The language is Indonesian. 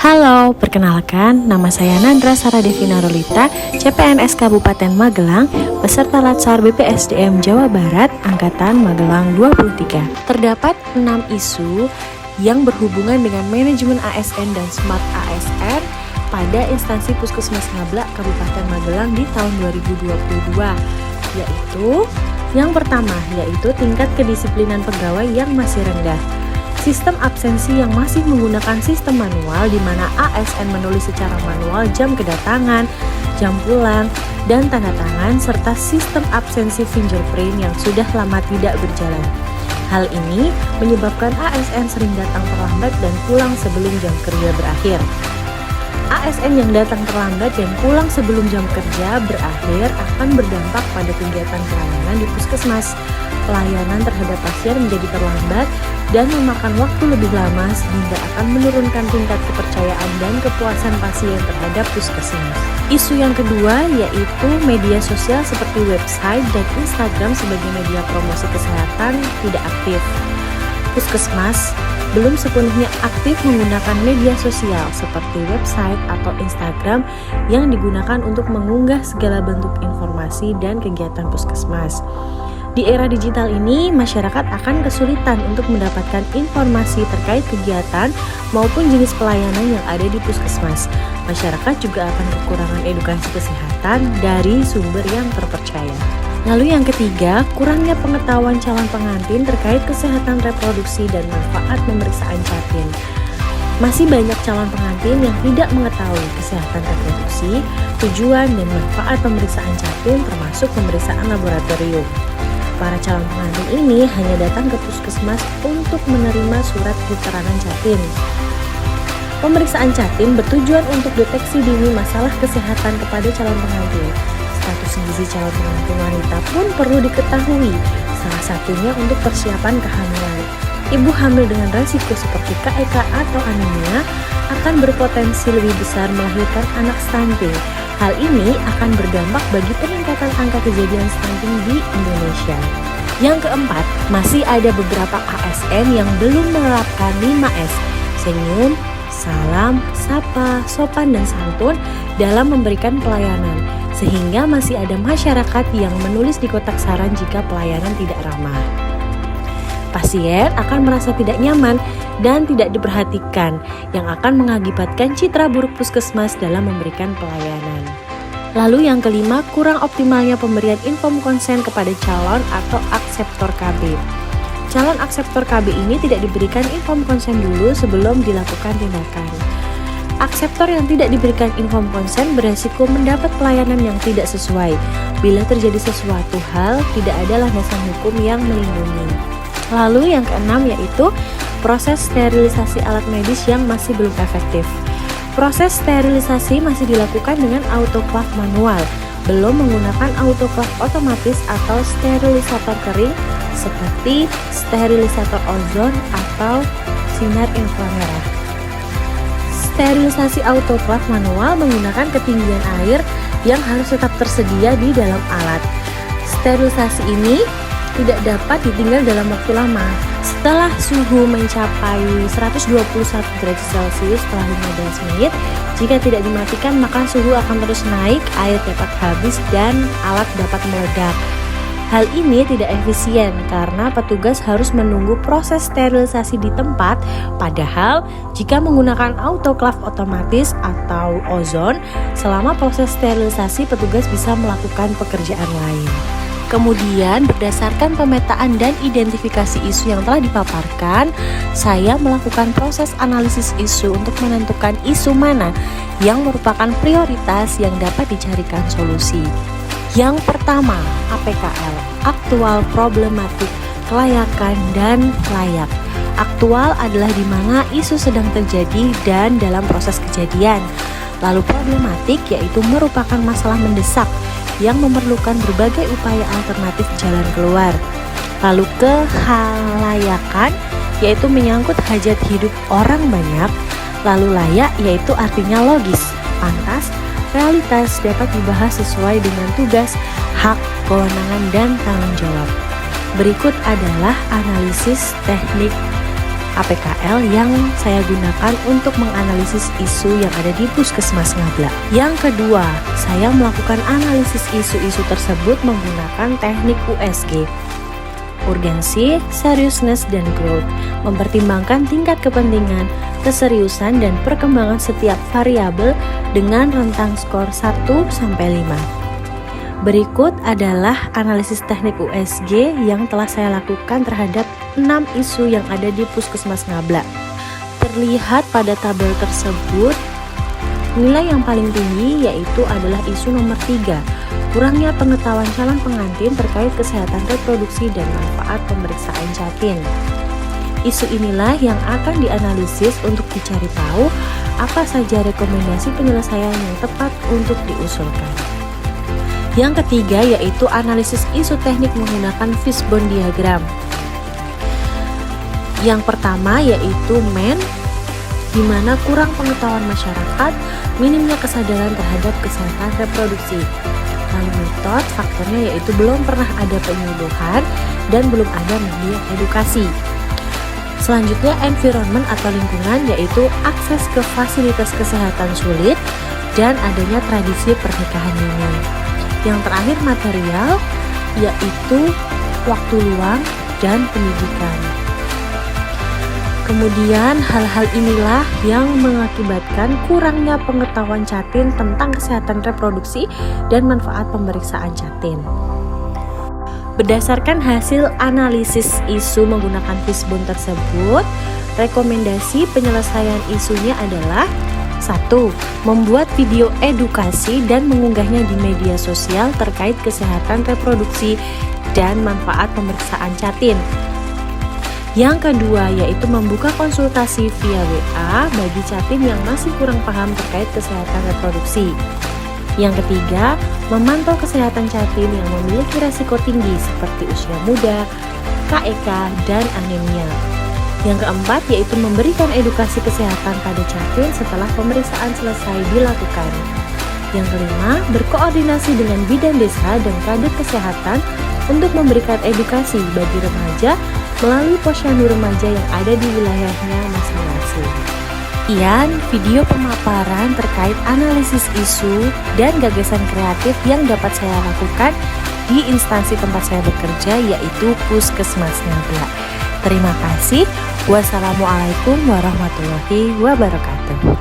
Halo, perkenalkan nama saya Nandra Sara Devina Rolita, CPNS Kabupaten Magelang, peserta Latsar BPSDM Jawa Barat, Angkatan Magelang 23. Terdapat 6 isu yang berhubungan dengan manajemen ASN dan Smart ASN pada instansi Puskesmas Ngablak Kabupaten Magelang di tahun 2022, yaitu yang pertama, yaitu tingkat kedisiplinan pegawai yang masih rendah. Sistem absensi yang masih menggunakan sistem manual di mana ASN menulis secara manual jam kedatangan, jam pulang, dan tanda tangan serta sistem absensi fingerprint yang sudah lama tidak berjalan. Hal ini menyebabkan ASN sering datang terlambat dan pulang sebelum jam kerja berakhir. ASN yang datang terlambat dan pulang sebelum jam kerja berakhir akan berdampak pada kegiatan pelayanan di puskesmas. Pelayanan terhadap pasien menjadi terlambat dan memakan waktu lebih lama sehingga akan menurunkan tingkat kepercayaan dan kepuasan pasien terhadap puskesmas. Isu yang kedua yaitu media sosial seperti website dan Instagram sebagai media promosi kesehatan tidak aktif. Puskesmas belum sepenuhnya aktif menggunakan media sosial seperti website atau Instagram yang digunakan untuk mengunggah segala bentuk informasi dan kegiatan puskesmas. Di era digital ini, masyarakat akan kesulitan untuk mendapatkan informasi terkait kegiatan maupun jenis pelayanan yang ada di puskesmas. Masyarakat juga akan kekurangan edukasi kesehatan dari sumber yang terpercaya. Lalu yang ketiga, kurangnya pengetahuan calon pengantin terkait kesehatan reproduksi dan manfaat pemeriksaan capim. Masih banyak calon pengantin yang tidak mengetahui kesehatan reproduksi, tujuan dan manfaat pemeriksaan capim termasuk pemeriksaan laboratorium. Para calon pengantin ini hanya datang ke puskesmas untuk menerima surat keterangan capim. Pemeriksaan capim bertujuan untuk deteksi dini masalah kesehatan kepada calon pengantin. Status gizi calon pengantin wanita pun perlu diketahui, salah satunya untuk persiapan kehamilan. Ibu hamil dengan resiko seperti KEK atau anemia akan berpotensi lebih besar melahirkan anak stunting. Hal ini akan berdampak bagi peningkatan angka kejadian stunting di Indonesia. Yang keempat, masih ada beberapa ASN yang belum menerapkan 5S, senyum, salam, sapa, sopan, dan santun dalam memberikan pelayanan, sehingga masih ada masyarakat yang menulis di kotak saran jika pelayanan tidak ramah. Pasien akan merasa tidak nyaman dan tidak diperhatikan, yang akan mengakibatkan citra buruk puskesmas dalam memberikan pelayanan. Lalu yang kelima, kurang optimalnya pemberian inform konsen kepada calon atau akseptor KB. Calon akseptor KB ini tidak diberikan inform konsen dulu sebelum dilakukan tindakan. Akseptor yang tidak diberikan inform konsen beresiko mendapat pelayanan yang tidak sesuai. Bila terjadi sesuatu hal, tidak ada landasan hukum yang melindungi. Lalu yang keenam yaitu proses sterilisasi alat medis yang masih belum efektif. Proses sterilisasi masih dilakukan dengan autoklav manual, belum menggunakan autoklav otomatis atau sterilisator kering seperti sterilisator ozon atau sinar inframerah. Sterilisasi autoklav manual menggunakan ketinggian air yang harus tetap tersedia di dalam alat. Sterilisasi ini tidak dapat ditinggal dalam waktu lama. Setelah suhu mencapai 121 derajat Celcius setelah 15 menit, jika tidak dimatikan maka suhu akan terus naik, air dapat habis dan alat dapat meledak. Hal ini tidak efisien karena petugas harus menunggu proses sterilisasi di tempat, padahal jika menggunakan autoklav otomatis atau ozon, selama proses sterilisasi petugas bisa melakukan pekerjaan lain. Kemudian berdasarkan pemetaan dan identifikasi isu yang telah dipaparkan, saya melakukan proses analisis isu untuk menentukan isu mana yang merupakan prioritas yang dapat dicarikan solusi. Yang pertama, APKL, aktual problematik, kelayakan dan layak. Aktual adalah di mana isu sedang terjadi dan dalam proses kejadian. Lalu problematik yaitu merupakan masalah mendesak yang memerlukan berbagai upaya alternatif jalan keluar. Lalu kehalayakan yaitu menyangkut hajat hidup orang banyak. Lalu layak yaitu artinya logis, pantas, realitas dapat dibahas sesuai dengan tugas, hak, kewenangan, dan tanggung jawab. Berikut adalah analisis teknik APKL yang saya gunakan untuk menganalisis isu yang ada di Puskesmas Ngabla. Yang kedua, saya melakukan analisis isu-isu tersebut menggunakan teknik USG. Urgensi, Seriousness, dan Growth, mempertimbangkan tingkat kepentingan, keseriusan, dan perkembangan setiap variabel dengan rentang skor 1-5. Berikut adalah analisis teknik USG yang telah saya lakukan terhadap 6 isu yang ada di Puskesmas Ngabla. Terlihat pada tabel tersebut, nilai yang paling tinggi yaitu adalah isu nomor 3, kurangnya pengetahuan calon pengantin terkait kesehatan reproduksi dan manfaat pemeriksaan janin. Isu inilah yang akan dianalisis untuk dicari tahu apa saja rekomendasi penyelesaian yang tepat untuk diusulkan. Yang ketiga yaitu analisis isu teknik menggunakan fishbone diagram. Yang pertama yaitu MEN, di mana kurang pengetahuan masyarakat, minimnya kesadaran terhadap kesehatan reproduksi. Lalu metode, faktornya yaitu belum pernah ada penyuluhan dan belum ada media edukasi. Selanjutnya environment atau lingkungan, yaitu akses ke fasilitas kesehatan sulit dan adanya tradisi pernikahan dini. Yang terakhir material, yaitu waktu luang dan pendidikan. Kemudian hal-hal inilah yang mengakibatkan kurangnya pengetahuan Catin tentang kesehatan reproduksi dan manfaat pemeriksaan Catin. Berdasarkan hasil analisis isu menggunakan fishbone tersebut, rekomendasi penyelesaian isunya adalah 1. Membuat video edukasi dan mengunggahnya di media sosial terkait kesehatan reproduksi dan manfaat pemeriksaan Catin. Yang kedua yaitu membuka konsultasi via WA bagi Catin yang masih kurang paham terkait kesehatan reproduksi. Yang ketiga, memantau kesehatan Catin yang memiliki resiko tinggi seperti usia muda, KEK, dan anemia. Yang keempat yaitu memberikan edukasi kesehatan pada Catin setelah pemeriksaan selesai dilakukan. Yang kelima, berkoordinasi dengan bidan desa dan kader kesehatan untuk memberikan edukasi bagi remaja melalui posyandu remaja yang ada di wilayahnya masing-masing. Sekian video pemaparan terkait analisis isu dan gagasan kreatif yang dapat saya lakukan di instansi tempat saya bekerja, yaitu Puskesmas Ngabla. Terima kasih. Wassalamualaikum warahmatullahi wabarakatuh.